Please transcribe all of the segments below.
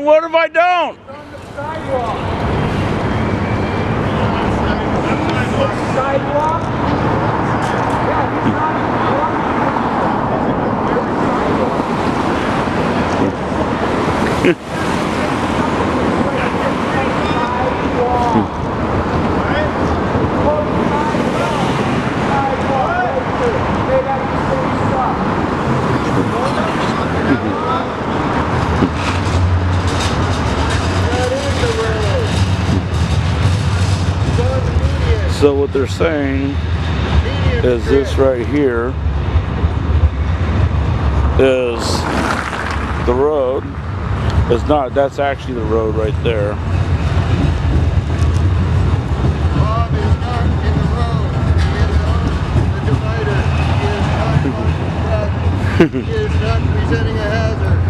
And what if I don't? It's on the sidewalk. Sidewalk? Yeah, he's not So what they're saying is this right here is the road. It's not, that's actually the road right there. Bob is not in the road. He is on the divider. He is not presenting a hazard.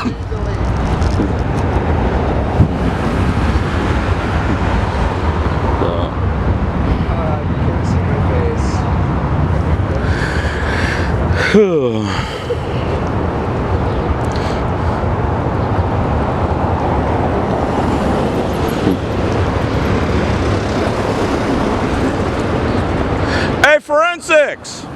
Legally. Hey, forensics!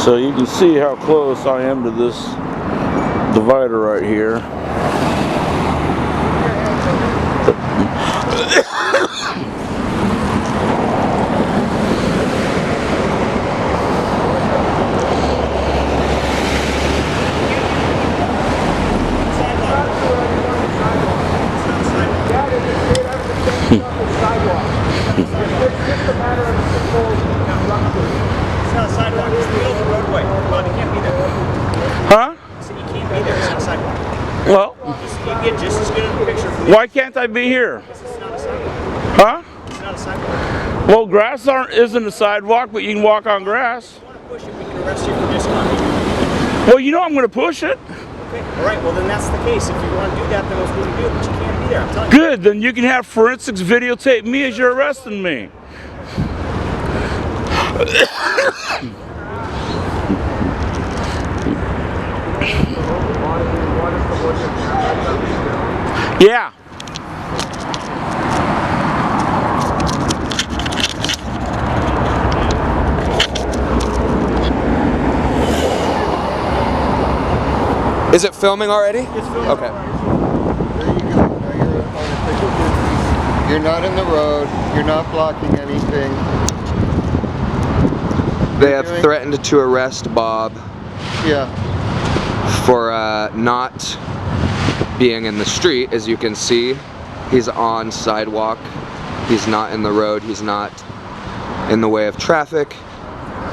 So you can see how close I am to this divider right here. Huh? So you can't be there, it's not a sidewalk. Well, You get just as good of a picture from why can't I be here? It's not a sidewalk. Huh? It's not a sidewalk. Well, grass isn't a sidewalk, but you can walk on grass. If you want to push it, we can arrest you for disconduct. Well, you know I'm going to push it. Okay, alright, well then that's the case. If you want to do that, then let's do it, but you can't be there, I'm telling you. Good, then you can have forensics videotape me as you're arresting me. Yeah. Is it filming already? It's filming. Okay. There you go. Now you're on official business. You're not in the road. You're not blocking anything. They have threatened to arrest Bob Yeah. for not being in the street. As you can see, he's on sidewalk. He's not in the road. He's not in the way of traffic.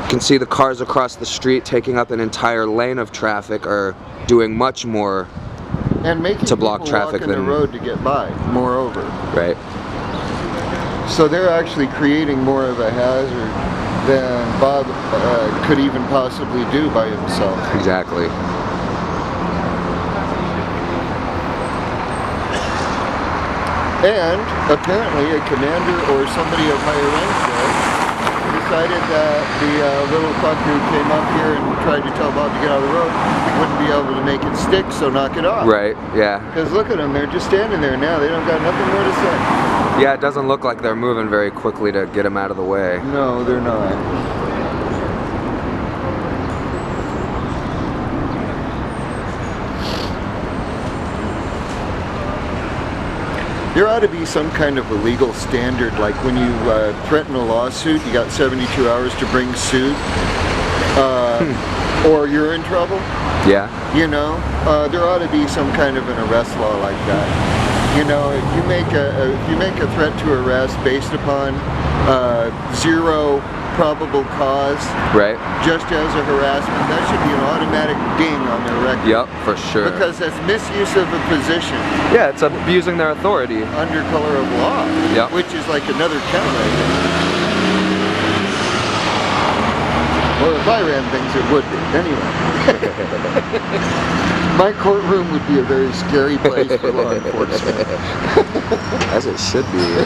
You can see the cars across the street taking up an entire lane of traffic are doing much more And making to block people traffic walk in than the road to get by, moreover. right. So they're actually creating more of a hazard than Bob could even possibly do by himself. Exactly. And apparently a commander or somebody of higher rank there decided that the little fucker who came up here and tried to tell Bob to get out of the road, he wouldn't be able to make it stick, so knock it off. Right, yeah. Because look at them, they're just standing there now. They don't got nothing more to say. Yeah, it doesn't look like they're moving very quickly to get him out of the way. No, they're not. There ought to be some kind of a legal standard, like when you threaten a lawsuit, you got 72 hours to bring suit, or you're in trouble. Yeah. You know, there ought to be some kind of an arrest law like that. You know, if you make a threat to arrest based upon zero probable cause, right, just as a harassment, that should be an automatic ding on their record. Yep, for sure. Because that's misuse of a position. Yeah, it's abusing their authority. Under color of law. Yep. Which is like another count, I think. Well, if I ran things, it would be. Anyway. My courtroom would be a very scary place for law enforcement. As it should be.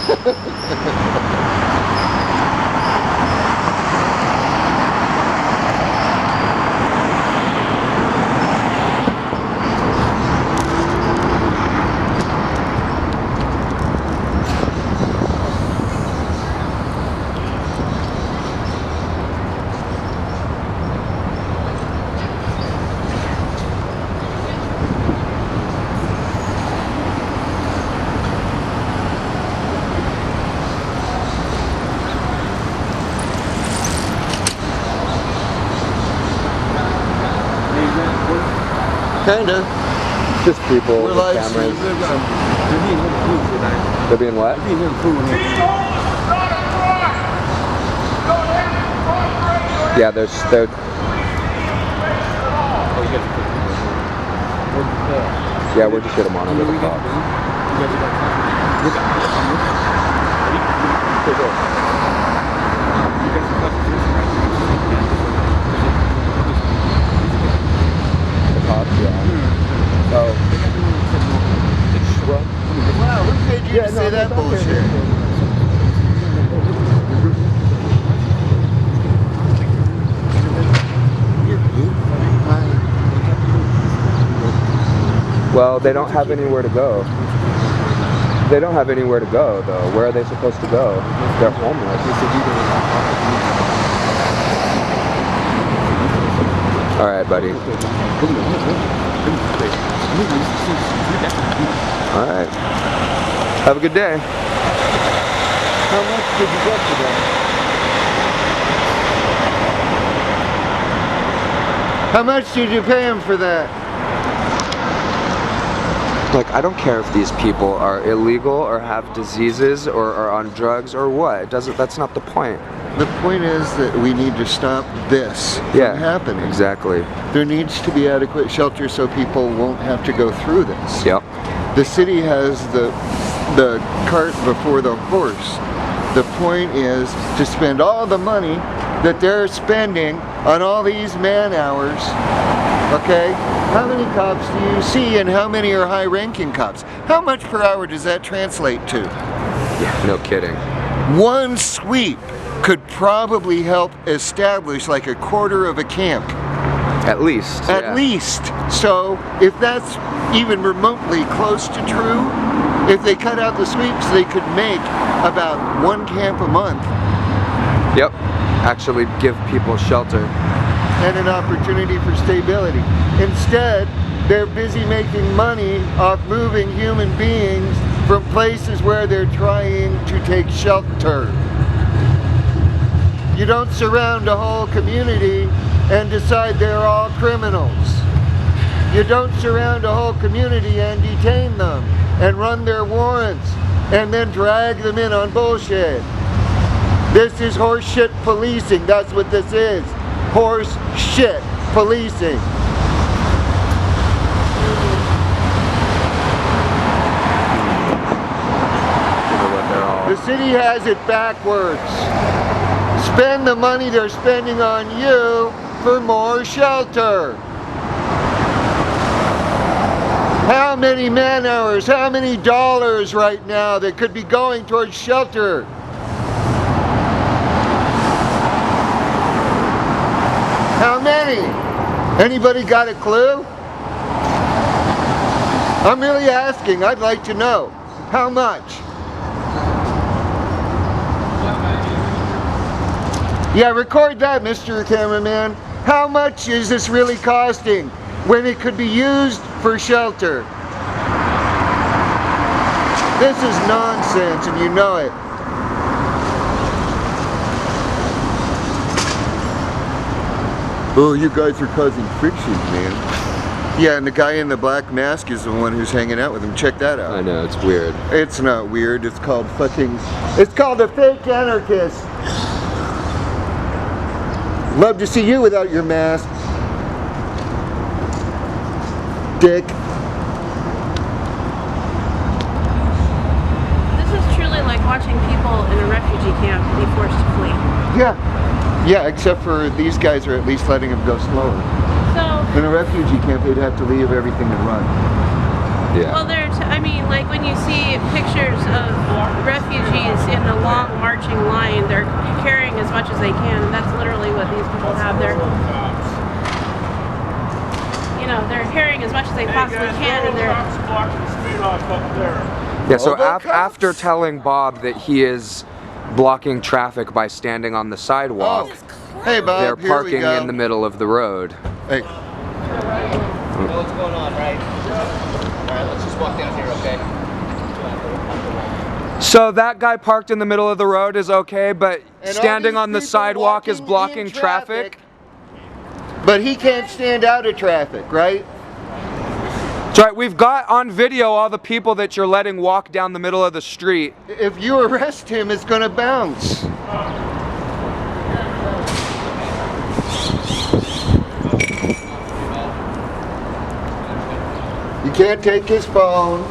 Kinda. Just people We're with live cameras. streaming. They're being what? Yeah, they're yeah, we'll just get them on over the top. The cops, yeah. Oh. Wow, who paid you to say that bullshit? Well, they don't have anywhere to go. They don't have anywhere to go, though. Where are they supposed to go? They're homeless. All right, buddy. All right. Have a good day. How much did you get today? How much did you pay him for that? Like, I don't care if these people are illegal or have diseases or are on drugs or what. It doesn't. That's not the point. The point is that we need to stop this from happening. Exactly. There needs to be adequate shelter so people won't have to go through this. Yep. The city has the cart before the horse. The point is to spend all the money that they're spending on all these man hours. Okay? How many cops do you see and how many are high-ranking cops? How much per hour does that translate to? Yeah, no kidding. One sweep could probably help establish like a quarter of a camp. At least. At least. So if that's even remotely close to true, if they cut out the sweeps, they could make about one camp a month. Yep. Actually give people shelter. And an opportunity for stability. Instead, they're busy making money off moving human beings from places where they're trying to take shelter. You don't surround a whole community and decide they're all criminals. You don't surround a whole community and detain them and run their warrants and then drag them in on bullshit. This is horseshit policing. That's what this is. Horse shit policing. The city has it backwards. Spend the money they're spending on you for more shelter. How many man hours, how many dollars right now that could be going towards shelter? How many? Anybody got a clue? I'm really asking. I'd like to know. How much? Yeah, record that, Mr. Cameraman. How much is this really costing when it could be used for shelter? This is nonsense, and you know it. Oh, you guys are causing friction, man. Yeah, and the guy in the black mask is the one who's hanging out with him. Check that out. I know, it's weird. It's not weird. It's called fucking... It's called a fake anarchist. Love to see you without your mask. Dick. This is truly like watching people in a refugee camp be forced to flee. Yeah. Yeah, except for these guys are at least letting them go slower. So, In a refugee camp, they'd have to leave everything and run. Yeah. well, I mean, like when you see pictures of refugees in a long marching line, they're carrying as much as they can, and that's literally what these people have. They're carrying as much as they possibly can, and they're... blocking the street off up there. Yeah, so All the after cops. telling Bob that he is blocking traffic by standing on the sidewalk, Hey, Bob, they're here we parking go. in the middle of the road. Hey, You know what's going on, right? Alright, let's just walk down here, okay? So that guy parked in the middle of the road is okay, but and all standing these on the people sidewalk is walking blocking in traffic? But he can't stand out of traffic, right? That's right, we've got on video all the people that you're letting walk down the middle of the street. If you arrest him, it's gonna bounce. You can't take his phone.